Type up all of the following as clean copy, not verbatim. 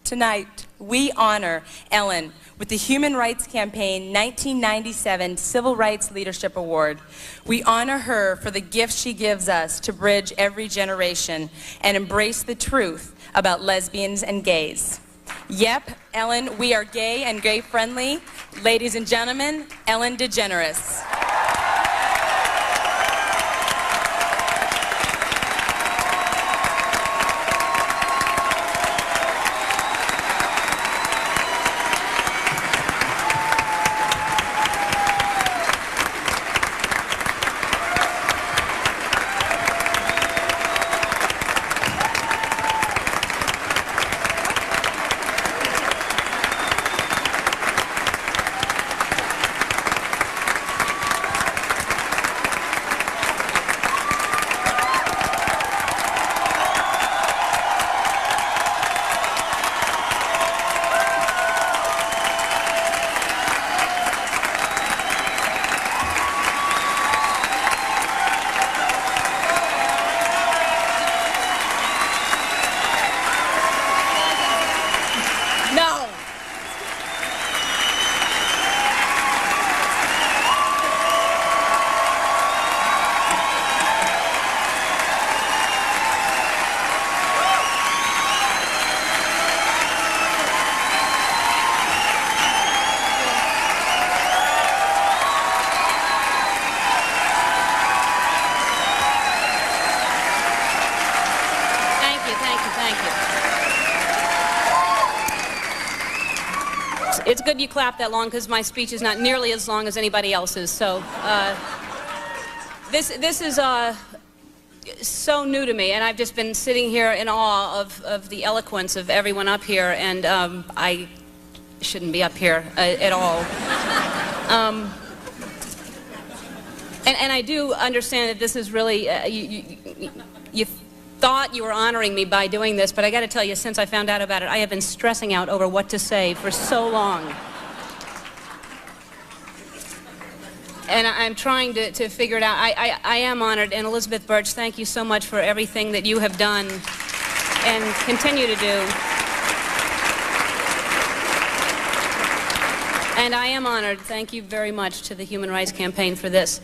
Tonight, we honor Ellen with the Human Rights Campaign 1997 Civil Rights Leadership Award. We honor her for the gift she gives us to bridge every generation and embrace the truth about lesbians and gays. Yep, Ellen, we are gay and gay-friendly. Ladies and gentlemen, Ellen DeGeneres. It's good you clap that long because my speech is not nearly as long as anybody else's. So this is so new to me, and I've just been sitting here in awe of the eloquence of everyone up here, and I shouldn't be up here at all. And I do understand that this is really you thought you were honoring me by doing this, but I got to tell you, since I found out about it, I have been stressing out over what to say for so long. And I'm trying to figure it out. I am honored, and Elizabeth Birch, thank you so much for everything that you have done and continue to do. And I am honored, thank you very much to the Human Rights Campaign for this.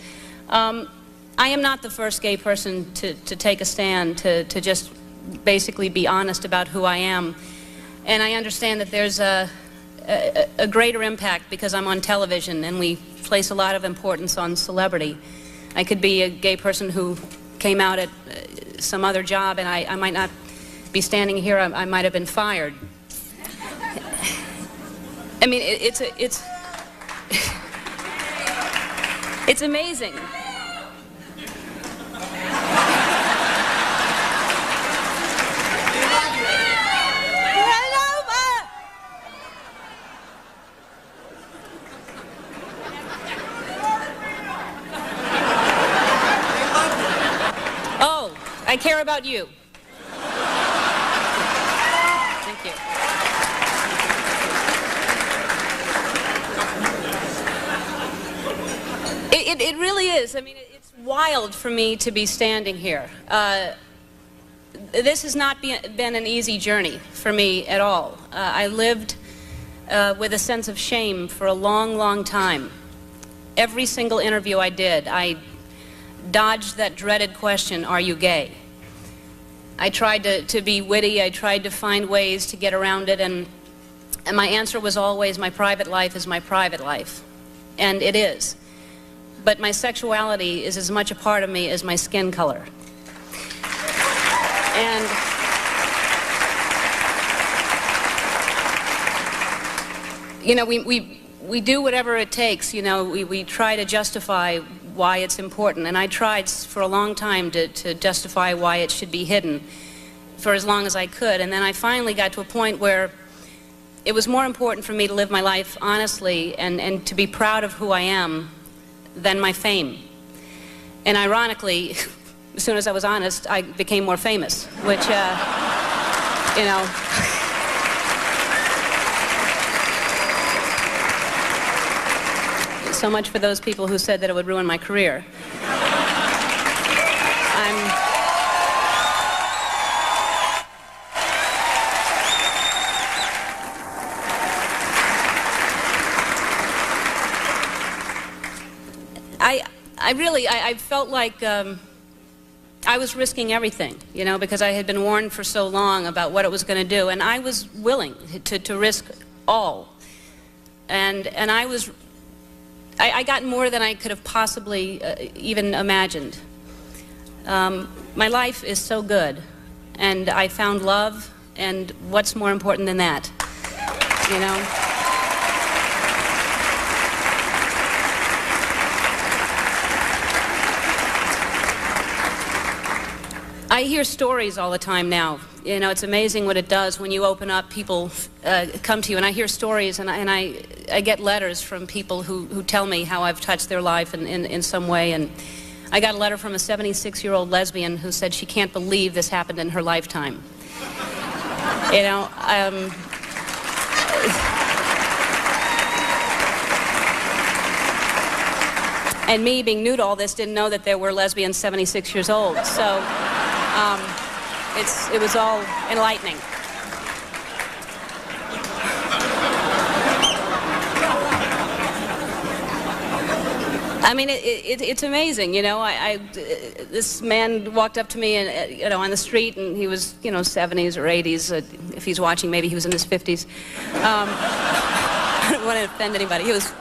I am not the first gay person to take a stand, to just basically be honest about who I am. And I understand that there's a greater impact because I'm on television and we place a lot of importance on celebrity. I could be a gay person who came out at some other job and I might not be standing here, I might have been fired. I mean, it's amazing. I care about you. Thank you. It really is. I mean, it's wild for me to be standing here. This has not been an easy journey for me at all. I lived with a sense of shame for a long, long time. Every single interview I did, I dodged that dreaded question, are you gay? I tried to be witty, I tried to find ways to get around it, and my answer was always, my private life is my private life. And it is. But my sexuality is as much a part of me as my skin color. And you know, we do whatever it takes, you know, we try to justify why it's important, and I tried for a long time to justify why it should be hidden for as long as I could, and then I finally got to a point where it was more important for me to live my life honestly and to be proud of who I am than my fame. And ironically, as soon as I was honest, I became more famous, which, you know, so much for those people who said that it would ruin my career. I felt like I was risking everything, you know, because I had been warned for so long about what it was going to do, and I was willing to risk all. And I got more than I could have possibly even imagined. My life is so good, and I found love, and what's more important than that, you know? I hear stories all the time now. You know, it's amazing what it does when you open up. People come to you, and I hear stories, and I get letters from people who tell me how I've touched their life in some way. And I got a letter from a 76-year-old lesbian who said she can't believe this happened in her lifetime. You know, and me, being new to all this, didn't know that there were lesbians 76 years old. So it was all enlightening. I mean, it's amazing, you know. This man walked up to me, and you know, on the street, and he was, you know, 70s or 80s. If he's watching, maybe he was in his 50s. I don't want to offend anybody. He was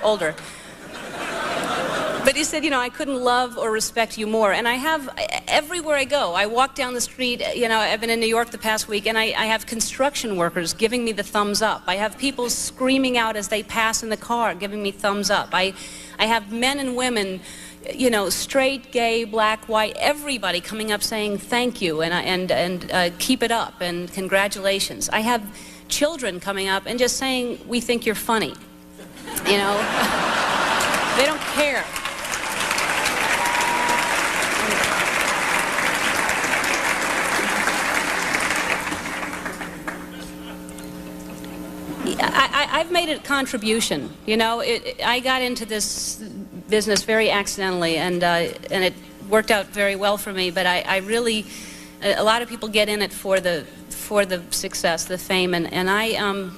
older. But he said, you know, I couldn't love or respect you more. And I have, everywhere I go, I walk down the street, you know, I've been in New York the past week, and I have construction workers giving me the thumbs up. I have people screaming out as they pass in the car, giving me thumbs up. I have men and women, you know, straight, gay, black, white, everybody coming up saying thank you and keep it up and congratulations. I have children coming up and just saying, we think you're funny. You know, they don't care. I've made a contribution, you know. I got into this business very accidentally, and it worked out very well for me. But I really, a lot of people get in it for the success, the fame, and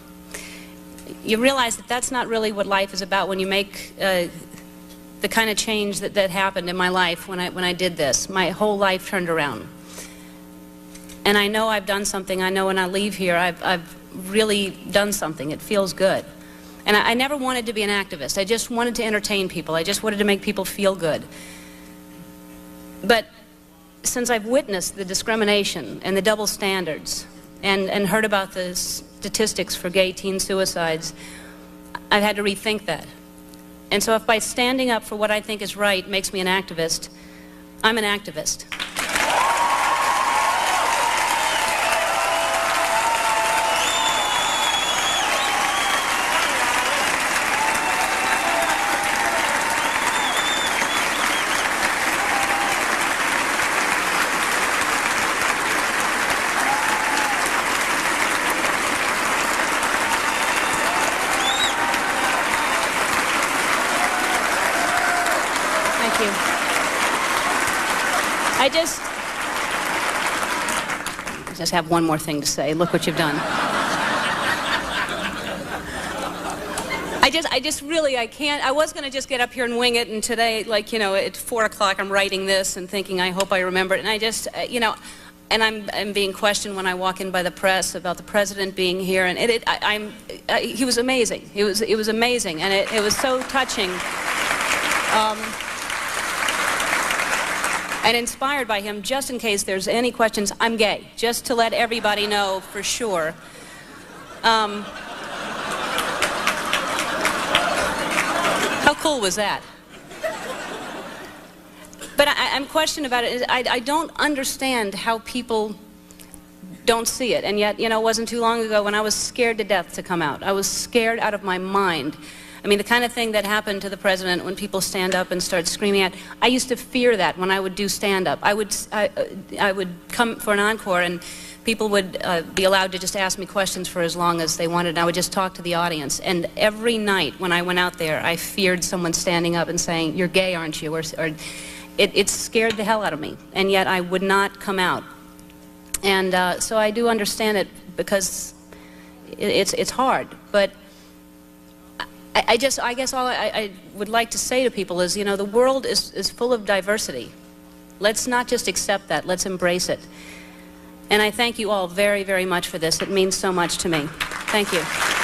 you realize that that's not really what life is about when you make the kind of change that happened in my life when I did this. My whole life turned around, and I know I've done something. I know when I leave here, I've really done something. It feels good. And I never wanted to be an activist. I just wanted to entertain people. I just wanted to make people feel good. But since I've witnessed the discrimination and the double standards and heard about the statistics for gay teen suicides, I've had to rethink that. And so if by standing up for what I think is right makes me an activist, I'm an activist. I just have one more thing to say. Look what you've done. I just really, I can't. I was going to just get up here and wing it, and today, like, you know, at 4 o'clock I'm writing this and thinking, I hope I remember it, and I just, you know, and I'm being questioned when I walk in by the press about the president being here, and he was amazing. It was amazing, and it was so touching. And inspired by him, just in case there's any questions, I'm gay, just to let everybody know for sure. How cool was that? But I'm questioned about it. I don't understand how people don't see it. And yet, you know, it wasn't too long ago when I was scared to death to come out. I was scared out of my mind. I mean, the kind of thing that happened to the president when people stand up and start screaming at, I used to fear that when I would do stand-up. I would come for an encore, and people would be allowed to just ask me questions for as long as they wanted, and I would just talk to the audience. And every night when I went out there, I feared someone standing up and saying, you're gay, aren't you? Or it scared the hell out of me, and yet I would not come out. And so I do understand it, because it's hard. But I guess all I would like to say to people is, you know, the world is full of diversity. Let's not just accept that, let's embrace it. And I thank you all very, very much for this. It means so much to me. Thank you.